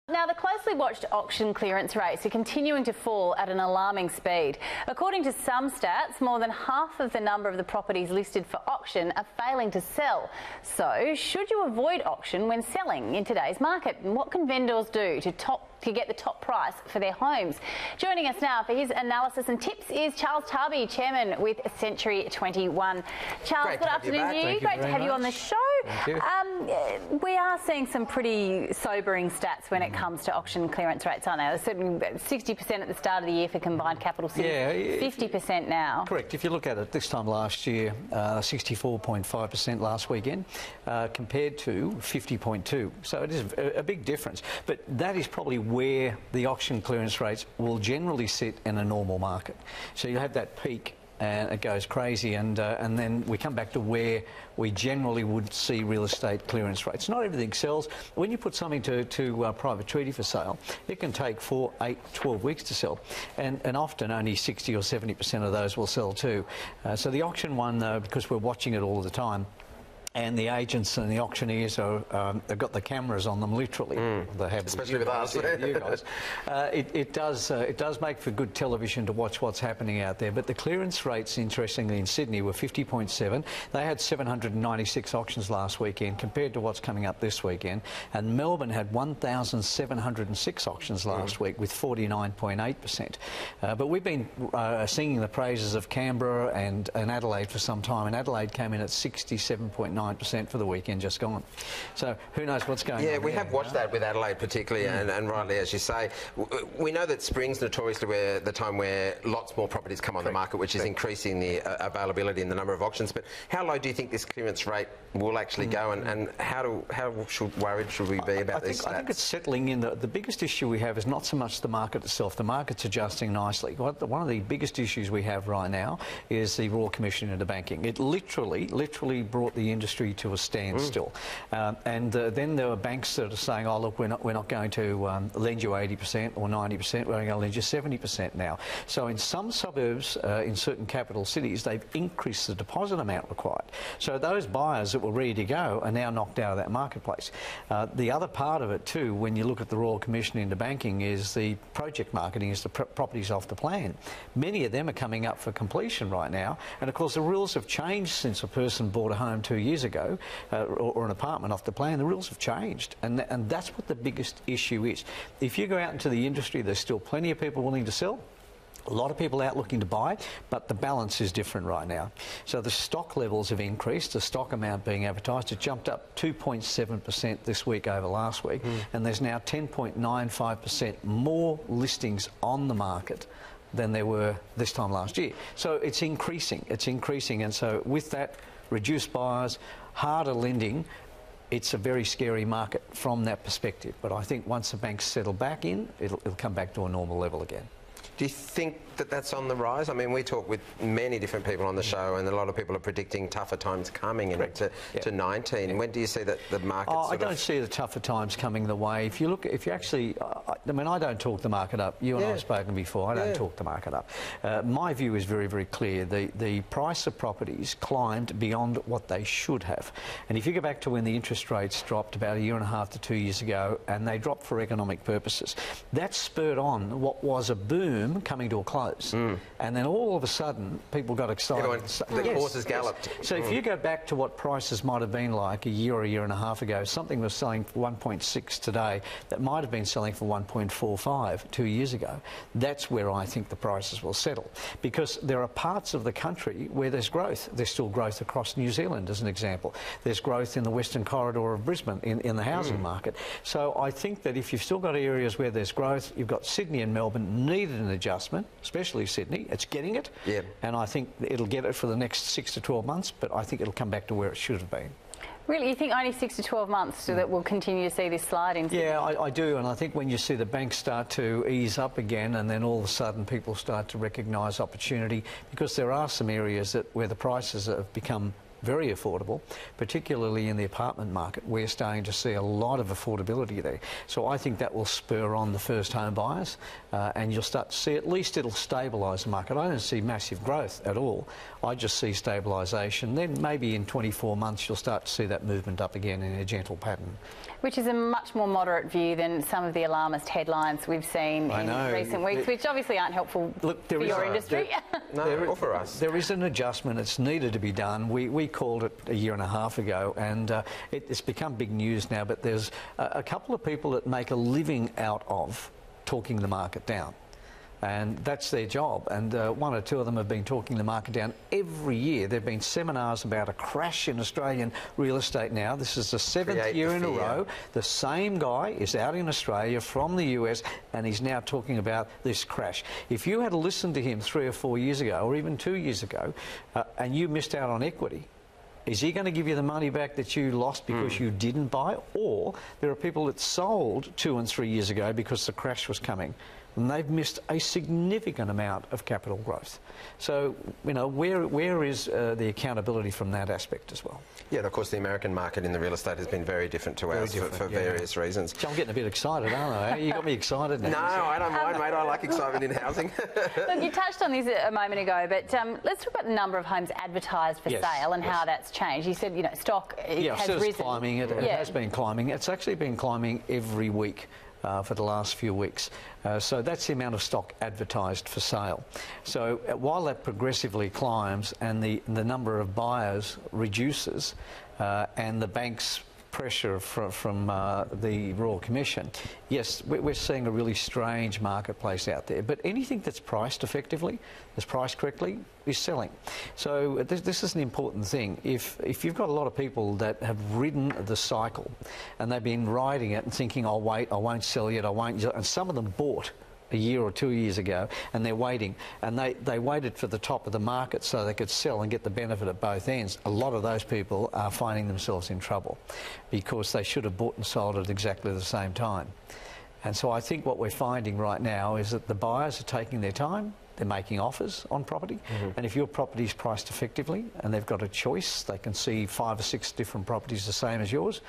Now, the closely watched auction clearance rates are continuing to fall at an alarming speed. According to some stats, more than half of the number of the properties listed for auction are failing to sell. So, should you avoid auction when selling in today's market? And what can vendors do to get the top price for their homes? Joining us now for his analysis and tips is Charles Tarby, Chairman with Century 21. Charles, good afternoon to you. Great to have you on the show. We are seeing some pretty sobering stats when it comes to auction clearance rates, aren't they? There's certainly 60% at the start of the year for combined capital cities, 50% now. Correct. If you look at it this time last year, 64.5% last weekend compared to 50.2%. So it is a big difference. But that is probably where the auction clearance rates will generally sit in a normal market. So you have that peak and it goes crazy, and then we come back to where we generally would see real estate clearance rates. Not everything sells. When you put something to private treaty for sale, it can take 4, 8, 12 weeks to sell, and often only 60 or 70% of those will sell too. So the auction one, though, because we're watching it all the time, and the agents and the auctioneers they've got the cameras on them, literally. They have, especially with us. Yeah, you guys. It does make for good television to watch what's happening out there. But the clearance rates, interestingly, in Sydney were 50.7. They had 796 auctions last weekend compared to what's coming up this weekend. And Melbourne had 1,706 auctions last week with 49.8%. But we've been singing the praises of Canberra and Adelaide for some time, and Adelaide came in at 67.9% for the weekend just gone. So who knows what's going on. Yeah, we have watched that with Adelaide particularly, and rightly, as you say. We know that spring's notoriously the time where lots more properties come on the market, which is increasing the availability and the number of auctions. But how low do you think this clearance rate will actually go, and how worried should we be about these stats? I think it's settling in. The biggest issue we have is not so much the market itself. The market's adjusting nicely. One of the biggest issues we have right now is the Royal Commission into Banking. It literally brought the industry to a standstill. Then there were banks that are saying, oh, look, we're not going to lend you 80% or 90%, we're going to lend you 70% now. So in some suburbs, in certain capital cities, they've increased the deposit amount required. So those buyers that were ready to go are now knocked out of that marketplace. The other part of it too, when you look at the Royal Commission into Banking, is the project marketing, is the properties off the plan. Many of them are coming up for completion right now, and of course the rules have changed since a person bought a home 2 years ago, or an apartment off the plan. The rules have changed, and that's what the biggest issue is. If you go out into the industry, there's still plenty of people willing to sell. A lot of people out looking to buy, but the balance is different right now. So the stock levels have increased, the stock amount being advertised. It jumped up 2.7% this week over last week, and there's now 10.95% more listings on the market than there were this time last year. So it's increasing, and so with that, reduced buyers, harder lending, it's a very scary market from that perspective. But I think once the banks settle back in, it'll come back to a normal level again. Do you think that that's on the rise? I mean, we talk with many different people on the show, and a lot of people are predicting tougher times coming into 19. When do you see that the market I don't see the tougher times coming the way. If you actually, I mean, I don't talk the market up. You and I have spoken before. I don't talk the market up. My view is very, very clear. The price of properties climbed beyond what they should have. And if you go back to when the interest rates dropped about 1.5 to 2 years ago, and they dropped for economic purposes, that spurred on what was a boom coming to a close. And then all of a sudden people got excited. The horses galloped. So if you go back to what prices might have been like a year or a year and a half ago, something was selling for 1.6 today that might have been selling for 1.45 2 years ago. That's where I think the prices will settle, because there are parts of the country where there's growth. There's still growth across New Zealand, as an example. There's growth in the Western Corridor of Brisbane in the housing market. So I think that if you've still got areas where there's growth, you've got Sydney and Melbourne needed an adjustment, especially Sydney. It's getting it, and I think it'll get it for the next 6 to 12 months, but I think it'll come back to where it should have been. Really? You think only 6 to 12 months so that we'll continue to see this slide in Sydney? Yeah, I do, and I think when you see the banks start to ease up again, and then all of a sudden people start to recognise opportunity, because there are some areas where the prices have become very affordable, particularly in the apartment market. We're starting to see a lot of affordability there. So I think that will spur on the first home buyers, and you'll start to see, at least it'll stabilise the market. I don't see massive growth at all. I just see stabilisation. Then maybe in 24 months you'll start to see that movement up again in a gentle pattern. Which is a much more moderate view than some of the alarmist headlines we've seen in recent weeks, which obviously aren't helful for your industry. Or for us. There is an adjustment. It's needed to be done. We called it a year and a half ago, and it's become big news now, but there's a couple of people that make a living out of talking the market down. And that's their job, and one or two of them have been talking the market down every year. There have been seminars about a crash in Australian real estate now. This is the 7th year in a row. The same guy is out in Australia from the US, and he's now talking about this crash. If you had listened to him 3 or 4 years ago, or even 2 years ago, and you missed out on equity, is he going to give you the money back that you lost because you didn't buy? Or there are people that sold 2 and 3 years ago because the crash was coming, and they've missed a significant amount of capital growth. So, you know, where is the accountability from that aspect as well? Yeah, and of course the American market in the real estate has been very different to ours for various reasons. So I'm getting a bit excited, aren't I? You got me excited now. No, I don't mind, mate. I like excitement in housing. Look, you touched on this a moment ago, but let's talk about the number of homes advertised for sale and how that's changed. You said, you know, stock has risen. Climbing. It has been climbing. It's actually been climbing every week for the last few weeks. So that's the amount of stock advertised for sale. So while that progressively climbs and the number of buyers reduces, and the bank's pressure from the Royal Commission, yes, we're seeing a really strange marketplace out there. But anything that's priced effectively, that's priced correctly, is selling. So this is an important thing. If you've got a lot of people that have ridden the cycle and they've been riding it and thinking, I'll wait, I won't sell yet, I won't, and some of them bought a year or 2 years ago, and they're waiting, and they waited for the top of the market so they could sell and get the benefit at both ends. A lot of those people are finding themselves in trouble because they should have bought and sold at exactly the same time. And so I think what we're finding right now is that the buyers are taking their time. They're making offers on property, and if your property is priced effectively and they've got a choice, they can see 5 or 6 different properties the same as yours,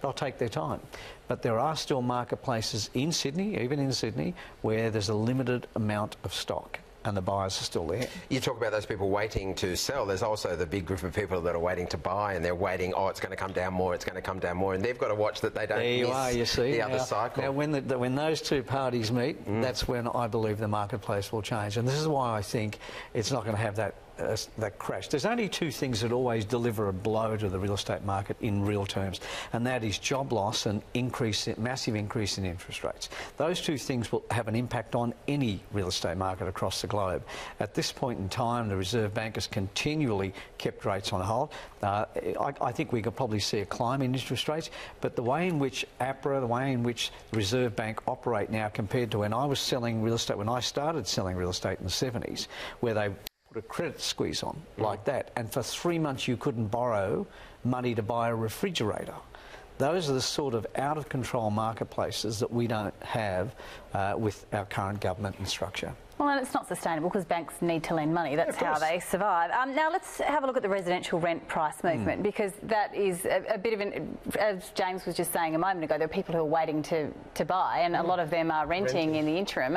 they'll take their time. But there are still marketplaces in Sydney, even in Sydney, where there's a limited amount of stock and the buyers are still there. You talk about those people waiting to sell. There's also the big group of people that are waiting to buy, and they're waiting, oh, it's going to come down more, it's going to come down more, and they've got to watch that they don't miss the other cycle. Now, when those two parties meet, that's when I believe the marketplace will change. And this is why I think it's not going to have that crash. There's only 2 things that always deliver a blow to the real estate market in real terms, and that is job loss and massive increase in interest rates. Those 2 things will have an impact on any real estate market across the globe. At this point in time, the Reserve Bank has continually kept rates on hold. I think we could probably see a climb in interest rates, but the way in which APRA, the way in which the Reserve Bank operate now compared to when I was selling real estate, when I started selling real estate in the 70s, where they put a credit squeeze on like that, and for 3 months you couldn't borrow money to buy a refrigerator. Those are the sort of out-of-control marketplaces that we don't have with our current government and structure. Well, and it's not sustainable because banks need to lend money. That's how they survive. Now, let's have a look at the residential rent price movement, because that is a bit of an, as James was just saying a moment ago, there are people who are waiting to buy, and a lot of them are renting in the interim.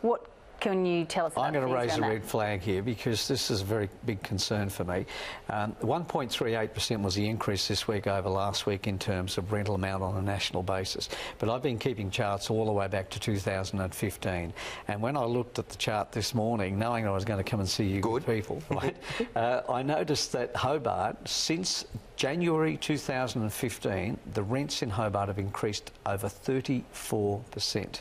What can you tell us about? I'm going to raise a red flag here because this is a very big concern for me. 1.38% was the increase this week over last week in terms of rental amount on a national basis. But I've been keeping charts all the way back to 2015. And when I looked at the chart this morning, knowing I was going to come and see you good people, right, I noticed that Hobart, since January 2015, the rents in Hobart have increased over 34%.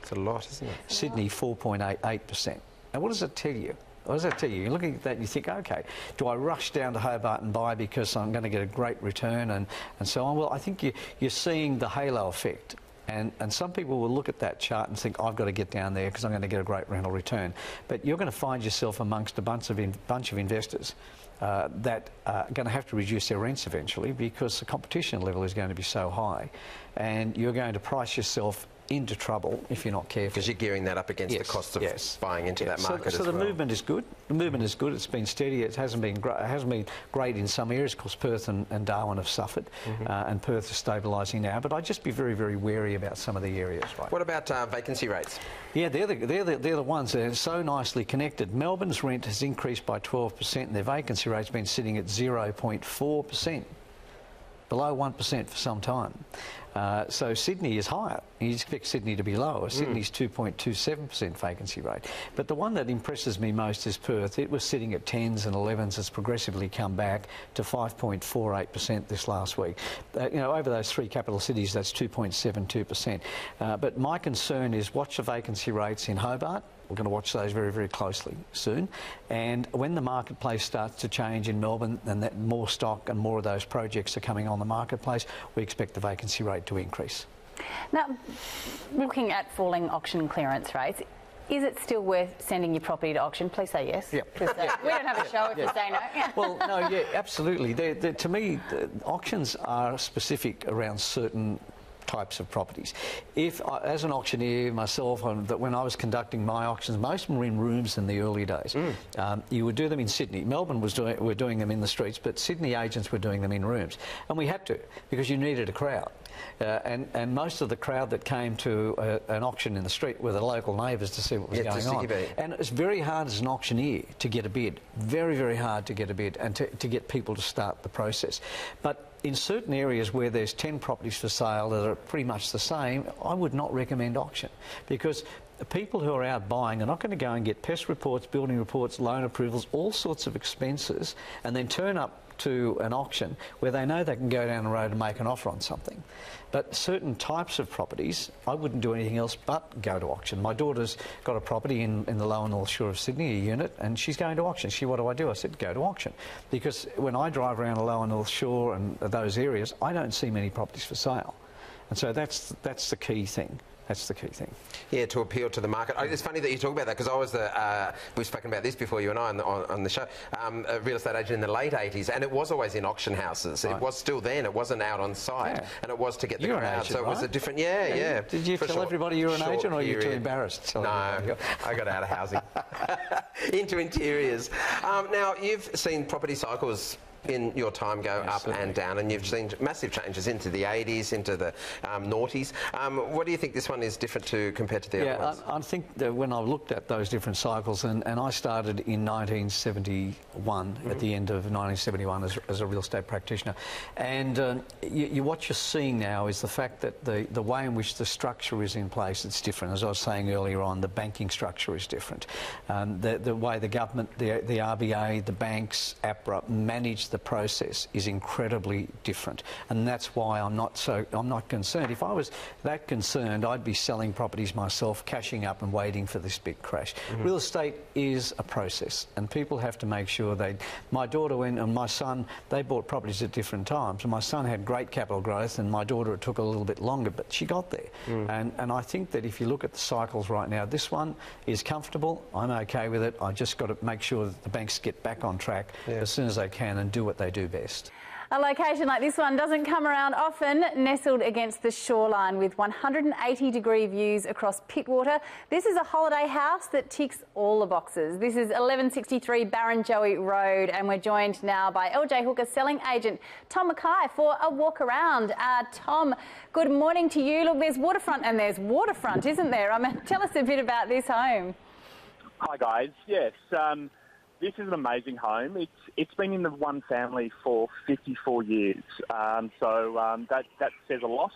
It's a lot, isn't it? Sydney, 4.88%. Now, what does it tell you? What does that tell you? You're looking at that and you think, OK, do I rush down to Hobart and buy because I'm going to get a great return and so on? Well, I think you're seeing the halo effect. And some people will look at that chart and think, I've got to get down there because I'm going to get a great rental return. But you're going to find yourself amongst a bunch of investors that are going to have to reduce their rents eventually because the competition level is going to be so high. And you're going to price yourself into trouble if you're not careful. Because you're gearing that up against the cost of buying into that market so as well. the movement is good. The movement is good. It's been steady. It hasn't been great in some areas. Of course, Perth and Darwin have suffered, and Perth is stabilising now. But I'd just be very, very wary about some of the areas. Right. What about vacancy rates? Yeah, they're the ones that are so nicely connected. Melbourne's rent has increased by 12%, and their vacancy rate's been sitting at 0.4%. Below 1% for some time. So Sydney is higher. You expect Sydney to be lower. Sydney's 2.27% vacancy rate. But the one that impresses me most is Perth. It was sitting at 10s and 11s. It's progressively come back to 5.48% this last week. Over those three capital cities, that's 2.72%. But my concern is watch the vacancy rates in Hobart. We're going to watch those very, very closely soon. And when the marketplace starts to change in Melbourne and that more stock and more of those projects are coming on the marketplace, we expect the vacancy rate to increase. Now, looking at falling auction clearance rates, is it still worth sending your property to auction? Please say yes. Yeah. We don't have a show if you say no. Well, no, yeah, absolutely. To me, auctions are specific around certain types of properties. If, as an auctioneer myself, that when I was conducting my auctions, most of them were in rooms in the early days. You would do them in Sydney. Melbourne were doing them in the streets, but Sydney agents were doing them in rooms. And we had to, because you needed a crowd. And most of the crowd that came to an auction in the street were the local neighbours to see what was going on. And it's very hard as an auctioneer to get a bid. Very, very hard to get a bid and to get people to start the process. But in certain areas where there's 10 properties for sale that are pretty much the same, I would not recommend auction, because the people who are out buying are not going to go and get pest reports, building reports, loan approvals, all sorts of expenses, and then turn up to an auction where they know they can go down the road and make an offer on something. But certain types of properties, I wouldn't do anything else but go to auction. My daughter's got a property in the lower North Shore of Sydney, a unit, and she's going to auction. What do? I said, go to auction. Because when I drive around the lower North Shore and those areas, I don't see many properties for sale. And so that's the key thing. That's the key thing. Yeah, to appeal to the market. It's funny that you talk about that, because I was we've spoken about this before, you and I, on the show, a real estate agent in the late 80s, and it was always in auction houses. Right. It was still then. It wasn't out on site, and it was to get the crowd. Agent, so it was a different. Yeah. Did you tell everybody you were an agent, or are you too embarrassed? No, I got out of housing into interiors. Now you've seen property cycles in your time go up and down, and you've seen massive changes into the 80s, into the noughties. What do you think this one is different to compared to the other ones? I think that when I looked at those different cycles, and I started in 1971, at the end of 1971 as a real estate practitioner, and what you're seeing now is the fact that the way in which the structure is in place, it's different. As I was saying earlier on, the banking structure is different. The way the government, the RBA, the banks, APRA manage the process is incredibly different, and that's why I'm not concerned. If I was that concerned, I'd be selling properties myself, cashing up and waiting for this big crash. Real estate is a process, and people have to make sure my daughter and my son, they bought properties at different times, and my son had great capital growth, and my daughter, it took a little bit longer, but she got there. And I think that if you look at the cycles right now, this one is comfortable. I'm okay with it. I just got to make sure that the banks get back on track as soon as they can and do what they do best. A location like this one doesn't come around often, nestled against the shoreline with 180-degree views across Pittwater. This is a holiday house that ticks all the boxes. This is 1163 Barrenjoey Road, and we're joined now by LJ Hooker selling agent Tom Mackay for a walk around. Tom, good morning to you. Look, there's waterfront and there's waterfront, isn't there? Tell us a bit about this home. Hi guys. Yes. This is an amazing home. It's been in the one family for 54 years, so that says a lot.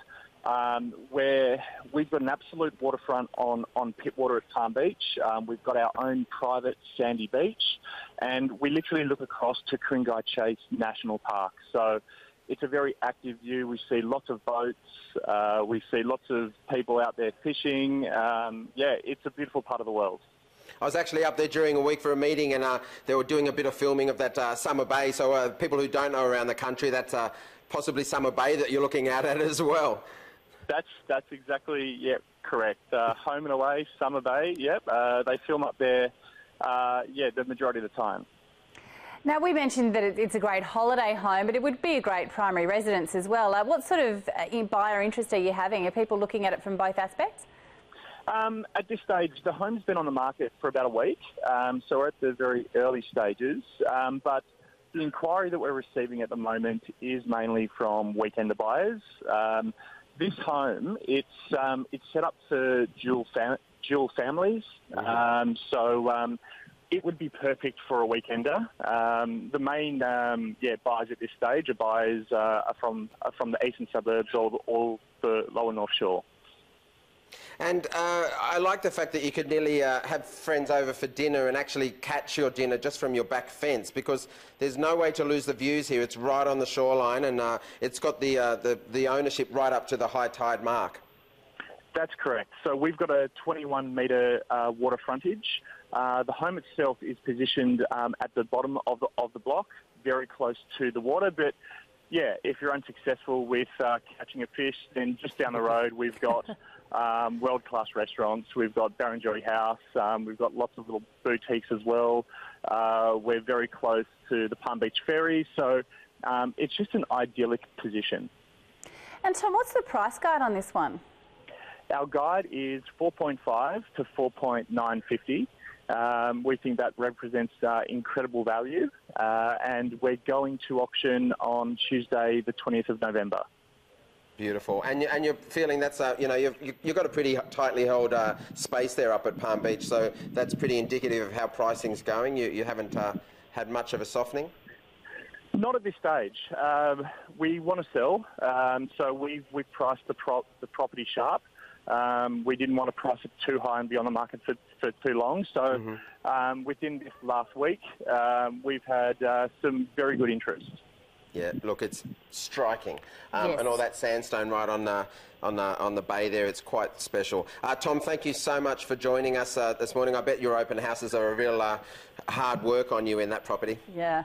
Where we've got an absolute waterfront on Pittwater at Palm Beach. We've got our own private sandy beach, and we literally look across to Ku-ring-gai Chase National Park. So it's a very active view. We see lots of boats. We see lots of people out there fishing. It's a beautiful part of the world. I was actually up there during a week for a meeting, and they were doing a bit of filming of that Summer Bay. So people who don't know around the country, that's possibly Summer Bay that you're looking at as well. That's exactly, correct. Home and away, Summer Bay, they film up there, the majority of the time. Now, we mentioned that it's a great holiday home, but it would be a great primary residence as well. What sort of buyer interest are you having? Are people looking at it from both aspects? At this stage, the home's been on the market for about a week, so we're at the very early stages. But the inquiry that we're receiving at the moment is mainly from weekender buyers. This home, it's set up for dual families, so it would be perfect for a weekender. The main buyers at this stage are buyers from the eastern suburbs or the lower North Shore. And I like the fact that you could nearly have friends over for dinner and actually catch your dinner just from your back fence, because there's no way to lose the views here. It's right on the shoreline, and it's got the ownership right up to the high tide mark. That's correct. So we've got a 21-metre water frontage. The home itself is positioned at the bottom of the block, very close to the water. But yeah, if you're unsuccessful with catching a fish, then just down the road we've got world-class restaurants. We've got Barrenjoey House. We've got lots of little boutiques as well. We're very close to the Palm Beach Ferry, so it's just an idyllic position. And Tom, what's the price guide on this one? Our guide is 4.5 to 4.950. We think that represents incredible value, and we're going to auction on Tuesday, the 20th of November. Beautiful. And you're feeling that's, you've got a pretty tightly held space there up at Palm Beach, so that's pretty indicative of how pricing's going. You haven't had much of a softening? Not at this stage. We want to sell, so we've priced the property sharp. We didn't want to price it too high and be on the market for too long. So within this last week, we've had some very good interest. Yeah, look, it's striking, Yes. and all that sandstone right on the bay there. It's quite special. Tom, thank you so much for joining us this morning. I bet your open houses are a real hard work on you in that property. Yeah.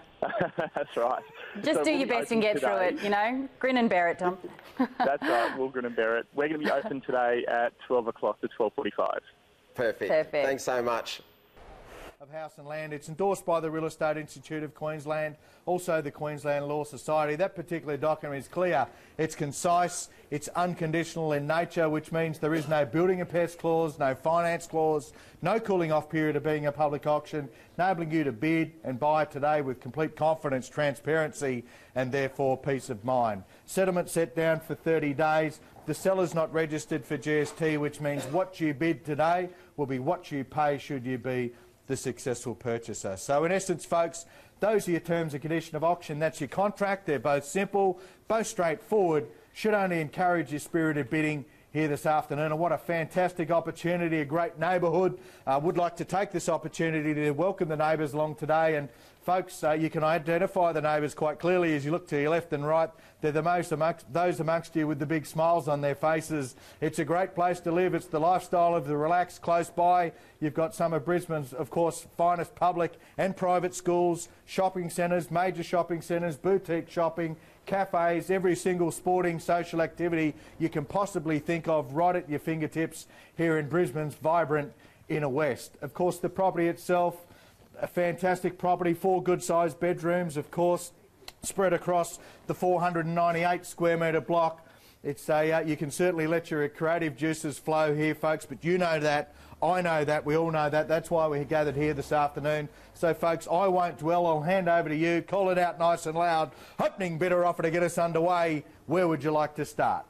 That's right. Just So do we'll your be best and open get through today. it, Grin and bear it, Tom. That's right. We'll grin and bear it. We're going to be open today at 12 o'clock to 12:45. Perfect. Thanks so much. Of House and Land. It's endorsed by the Real Estate Institute of Queensland, also the Queensland Law Society. That particular document is clear. It's concise, it's unconditional in nature, which means there is no building a pest clause, no finance clause, no cooling off period of being a public auction, enabling you to bid and buy today with complete confidence, transparency and therefore peace of mind. Settlement set down for 30 days. The seller's not registered for GST, which means what you bid today will be what you pay should you be the successful purchaser. So in essence, folks, those are your terms and conditions of auction. That's your contract. They're both simple, both straightforward, should only encourage your spirited bidding here this afternoon. And what a fantastic opportunity, a great neighbourhood. Would like to take this opportunity to welcome the neighbours along today. And folks, you can identify the neighbours quite clearly as you look to your left and right. They're the most those amongst you with the big smiles on their faces. It's a great place to live. It's the lifestyle of the relaxed close by. You've got some of Brisbane's, of course, finest public and private schools, shopping centres, major shopping centres, boutique shopping, cafes, every single sporting social activity you can possibly think of right at your fingertips here in Brisbane's vibrant inner west. Of course, the property itself, a fantastic property, 4 good-sized bedrooms, of course, spread across the 498 square metre block. It's you can certainly let your creative juices flow here, folks, but you know that, I know that, we all know that. That's why we're gathered here this afternoon. So, folks, I won't dwell. I'll hand over to you. Call it out nice and loud. Opening bidder offer to get us underway. Where would you like to start?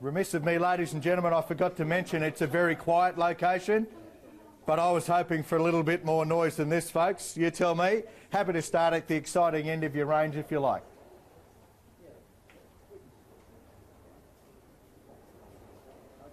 Remiss of me, ladies and gentlemen, I forgot to mention it's a very quiet location, but I was hoping for a little bit more noise than this, folks. You tell me. Happy to start at the exciting end of your range if you like.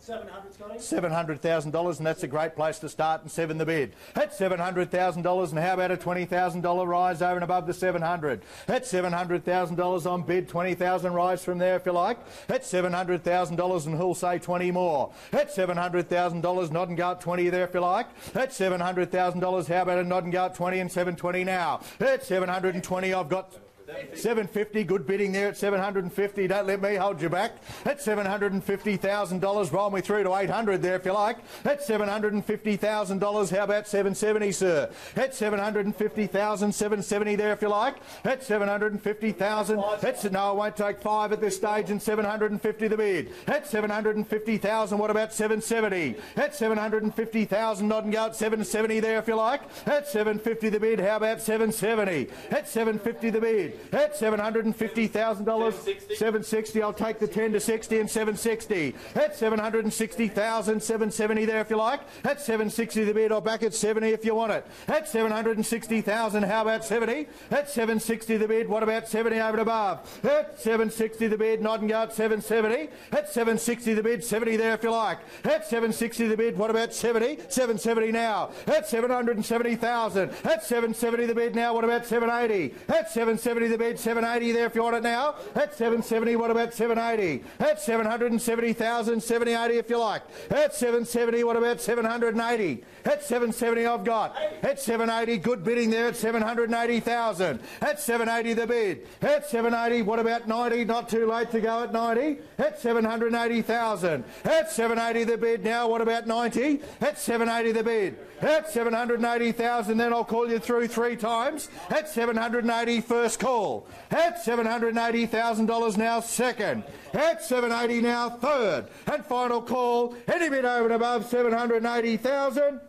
$700,000, and that's a great place to start, and 7 the bid. At $700,000, and how about a $20,000 rise over and above the 700? At $700,000 on bid, 20,000 rise from there if you like. At $700,000, and who'll say 20 more? At $700,000, nod and go up 20 there if you like. At $700,000, how about a nod and go up 20 and 720 now? At 720, I've got 750, good bidding there at 750. Don't let me hold you back. At $750,000, roll me through to 800 there if you like. At $750,000, how about 770, sir? At $750,000, 770 there if you like. At $750,000, no, I won't take 5 at this stage, and 750 the bid. At $750,000, what about 770? At $750,000, nod and go at 770 there if you like. At 750 the bid, how about 770? At 750 the bid. At $750,000, 760. I'll take the 10 to 60 and 760. At 760,000, 770 there if you like. At 760 the bid, or back at 70 if you want it. At 760,000, how about 70? At 760 the bid, what about 70 over and above? At 760 the bid, nod and go at 770. At 760 the bid, 70 there if you like. At 760 the bid, what about 70? 770 now. At 770,000. At 770 the bid now, what about 780? At 770 the bid, 780 there if you want it now. At 770, what about 780? At 770,000, 780 if you like. At 770, what about 780? At 770 I've got. At 780, good bidding there at 780,000. At 780 the bid. At 780, what about 90? Not too late to go at 90. At 780,000. At 780 the bid now, what about 90? At 780 the bid. At 780,000, then I'll call you through 3 times. At 780, first call. At $780,000 now, second. At 780 now, third. And final call, any bid over and above 780,000?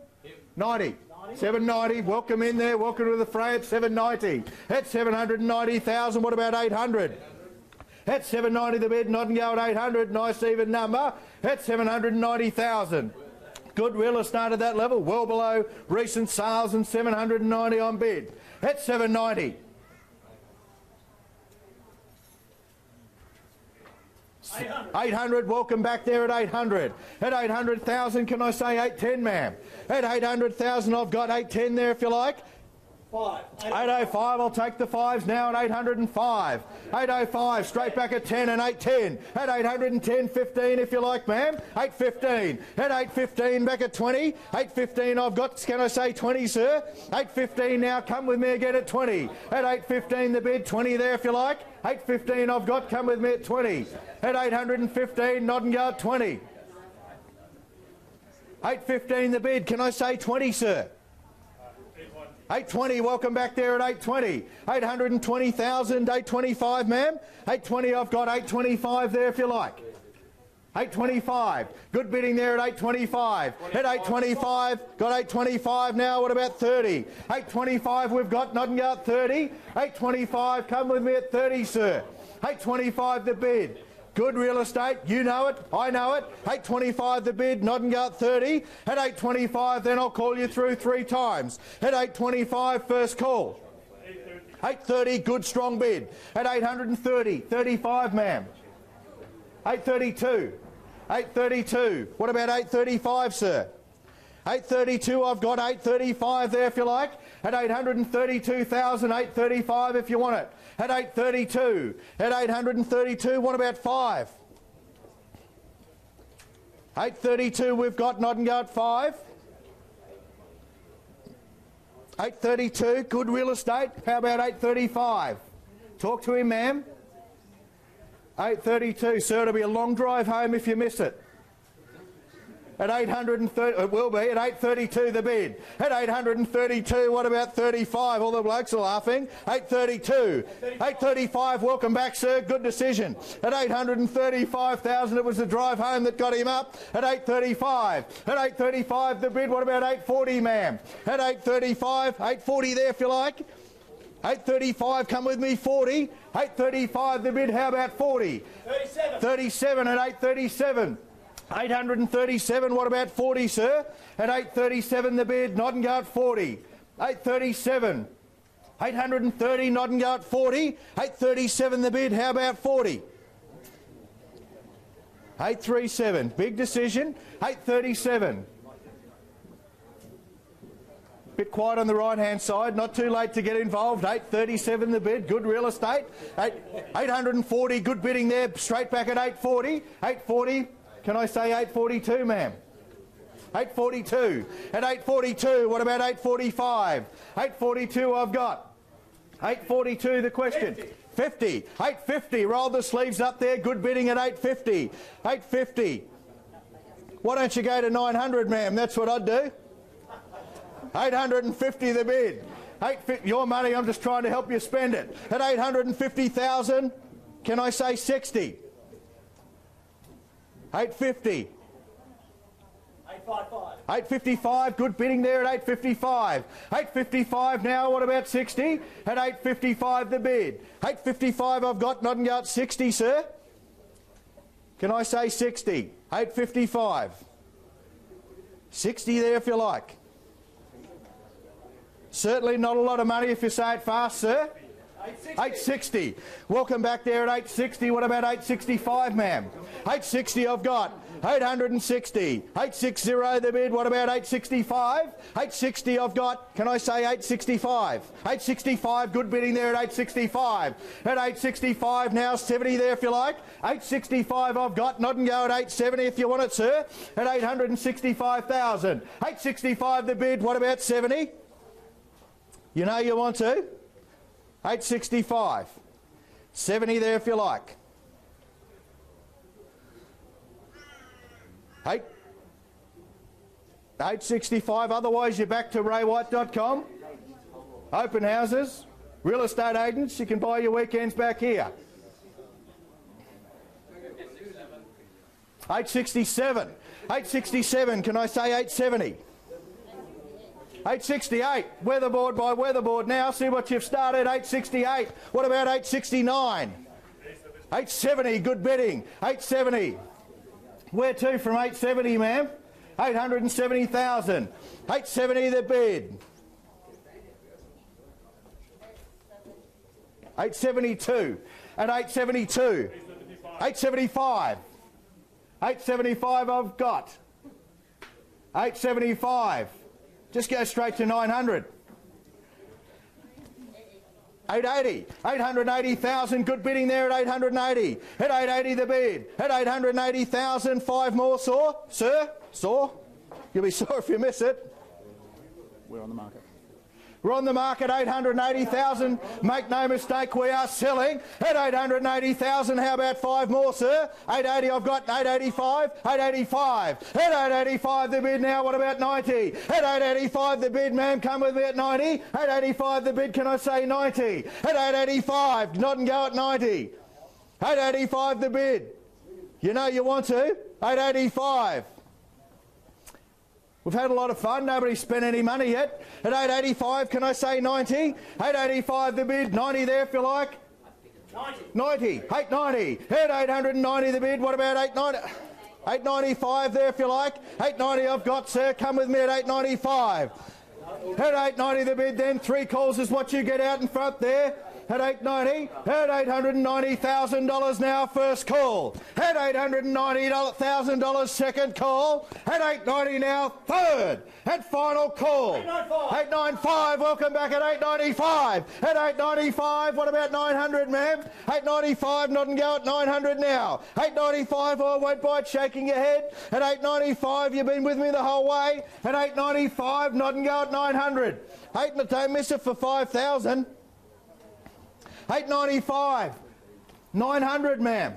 90. 790, welcome in there, welcome to the fray at 790. At 790,000, what about 800? At 790 the bid, nod and go at 800, nice even number. At 790,000. Good real estate at that level, well below recent sales, and 790 on bid. At 790. 800, welcome back there at 800. At 800,000, can I say 810, ma'am? At 800,000, I've got 810 there if you like. 805, I'll take the 5s now at 805. 805, straight back at 10 and 810. At 810, 15 if you like, ma'am. 815. At 815, back at 20. 815, I've got, can I say 20, sir? 815 now, come with me again at 20. At 815 the bid, 20 there if you like. 815 I've got, come with me at 20. At 815, nod and go at 20. 815 the bid, can I say 20, sir? 820, welcome back there at 820. 820,000, 825, ma'am. 820, I've got 825 there if you like. 825, good bidding there at 825. At 825, got 825 now, what about 30? 825 we've got, not and go at 30. 825, come with me at 30, sir. 825 the bid. Good real estate, you know it, I know it. 825 the bid, nod and go at 30. At 825, then I'll call you through 3 times. At 825, first call. 830, good strong bid. At 830, 35, ma'am. 832, 832. What about 835, sir? 832, I've got 835 there if you like. At 832,000, 835 if you want it. At 832, at 832, what about 5? 832 we've got, nod and go at 5. 832, good real estate. How about 835? Talk to him, ma'am. 832, sir, it'll be a long drive home if you miss it. At 830, it will be, at 832 the bid. At 832, what about 35? All the blokes are laughing. 832. 835, welcome back, sir. Good decision. At 835,000, it was the drive home that got him up. At 835. At 835, the bid. What about 840, ma'am? At 835, 840 there if you like. 835, come with me, 40. 835, the bid. How about 40? 37. 37 at 837. 837, what about 40, sir? At 837 the bid, nod and go at 40. 837. 830, nod and go at 40. 837 the bid, how about 40? 837, big decision. 837. Bit quiet on the right-hand side, not too late to get involved. 837 the bid, good real estate. 840, good bidding there, straight back at 840. 840. Can I say 842, ma'am? 842. At 842, what about 845? 842 I've got. 842 the question. 50. 850. Roll the sleeves up there. Good bidding at 850. 850. Why don't you go to 900, ma'am? That's what I'd do. 850 the bid. Your money, I'm just trying to help you spend it. At 850,000, can I say 60? 850. 855. 855, good bidding there at 855. 855 now, what about 60? At 855 the bid. 855 I've got, not and go at 60, sir. Can I say 60? 855. 60 there if you like. Certainly not a lot of money if you say it fast, sir. 860. Welcome back there at 860. What about 865, ma'am? 860 I've got. 860. 860 the bid. What about 865? 860 I've got. Can I say 865? 865, good bidding there at 865. At 865 now, 70 there if you like. 865 I've got. Not and go at 870 if you want it, sir. At 865,000. 865 the bid. What about 70? You know you want to. 865. 70 there if you like. 865, otherwise you're back to raywhite.com. Open houses, real estate agents, you can buy your weekends back here. 867. 867, can I say 870? 868, weatherboard by weatherboard now, see what you've started, 868. What about 869? 870, good bidding, 870. Where to from 870, ma'am? 870,000. 870 the bid. 872. At 872. 875. 875 I've got. 875. Just go straight to 900. 880. 880,000. Good bidding there at 880. At 880 the bid. At 880,000. 5 more, sir? Sir? You'll be sore if you miss it. We're on the market. We're on the market, 880,000. Make no mistake, we are selling at 880,000. How about 5 more, sir? 880 I've got, 885. 885. At 885 the bid now, what about 90? At 885 the bid, ma'am, come with me at 90. 885 the bid, can I say 90? At 885, not and go at 90. 885 the bid. You know you want to. 885. We've had a lot of fun. Nobody's spent any money yet. At 885, can I say 90? 885 the bid. 90 there if you like. 90. 890. At 890 the bid. What about 890? 895 there if you like. 890 I've got, sir. Come with me at 895. At 890 the bid then. 3 calls is what you get out in front there. At 890, at $890,000 now, first call. At $890,000 second call. At 890 now, third and final call. 895, welcome back at 895. At 895, what about 900, ma'am? 895, not and go at 900 now. 895, I won't bite, shaking your head. At 895, you've been with me the whole way. At 895, not and go at 900. Don't miss it for 5,000. 895, 900, ma'am.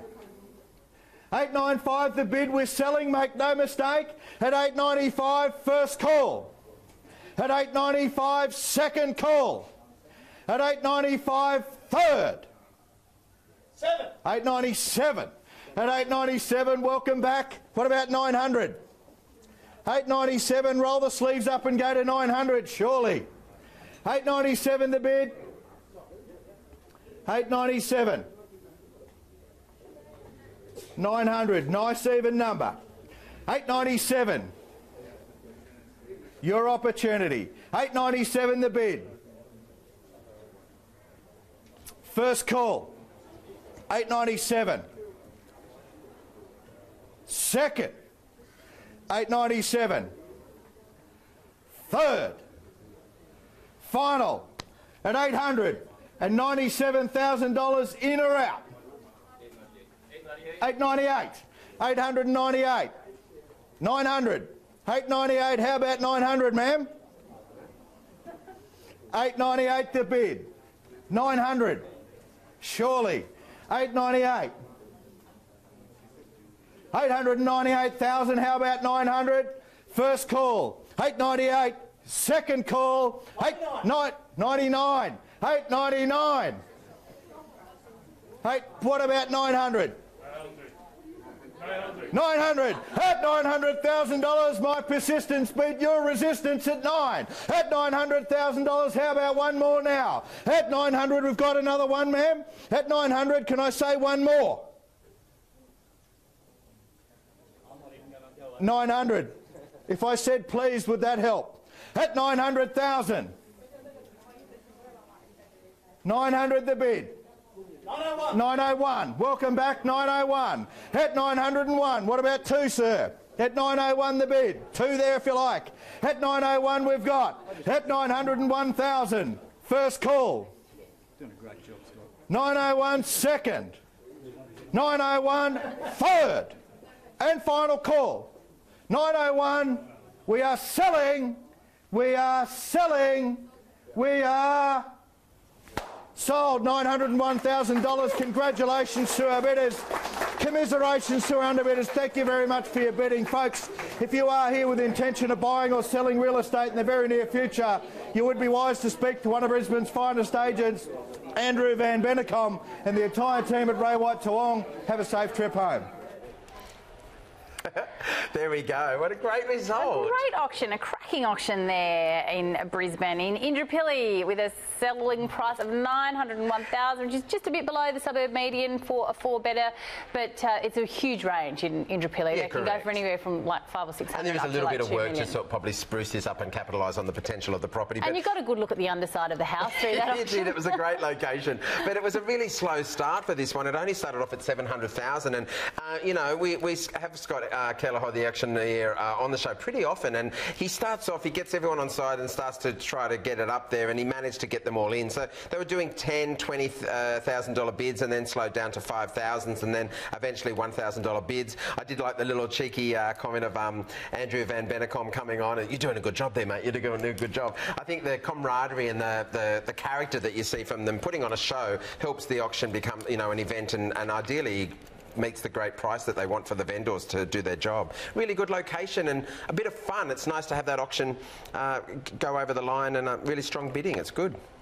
895 the bid, we're selling, make no mistake. At 895, first call. At 895, second call. At 895, third. 897. At 897, welcome back. What about 900? 897, roll the sleeves up and go to 900, surely. 897 the bid. 897. 900, nice even number. 897. Your opportunity. 897 the bid. First call. 897. Second. 897. Third. Final. At 800. And $97,000 in or out? 898. 898. 900. 898. How about 900, ma'am? 898 the bid. 900. Surely. 898. 898,000. How about 900? First call. 898. Second call. 899. 899. What about 900? 900. At $900,000, my persistence beat your resistance at 9. At $900,000, how about one more now? At 900, we've got another one, ma'am. At 900, can I say one more? 900. If I said please, would that help? At 900,000. 900 the bid. 901. 901. Welcome back, 901. At 901. What about 2, sir? At 901 the bid. 2 there if you like. At 901 we've got. At 901,000. First call. Doing a great job, Scott. 901 second. 901 third. And final call. 901. We are selling. We are selling. We are sold. $901,000. Congratulations to our bidders. Commiserations to our underbidders. Thank you very much for your bidding. Folks, if you are here with the intention of buying or selling real estate in the very near future, you would be wise to speak to one of Brisbane's finest agents, Andrew Van Bennekom, and the entire team at Ray White Toowong. Have a safe trip home. There we go. What a great result. A great auction, a cracking auction there in Brisbane. In Indooroopilly with a selling price of $901,000, which is just a bit below the suburb median for a 4-bedder, but it's a huge range in Indooroopilly. Yeah, they can go for anywhere from like 500 or 600. And there is a little like bit of work million. to sort of probably spruce this up and capitalise on the potential of the property. And you got a good look at the underside of the house through that auction. You did. It was a great location, but it was a really slow start for this one. It only started off at $700,000, and you know, we have Scott Kelleher, the auctioneer, on the show pretty often, and he starts off, he gets everyone on side and starts to try to get it up there, and he managed to get them all in. So they were doing $10,000, $20,000 bids, and then slowed down to $5,000s, and then eventually $1,000 bids. I did like the little cheeky comment of Andrew Van Bennekom coming on, and you're doing a good job there, mate. You're doing a good job. I think the camaraderie and the character that you see from them putting on a show helps the auction become, you know, an event, and ideally meets the great price that they want for the vendors to do their job. Really good location and a bit of fun. It's nice to have that auction go over the line, and really strong bidding. It's good.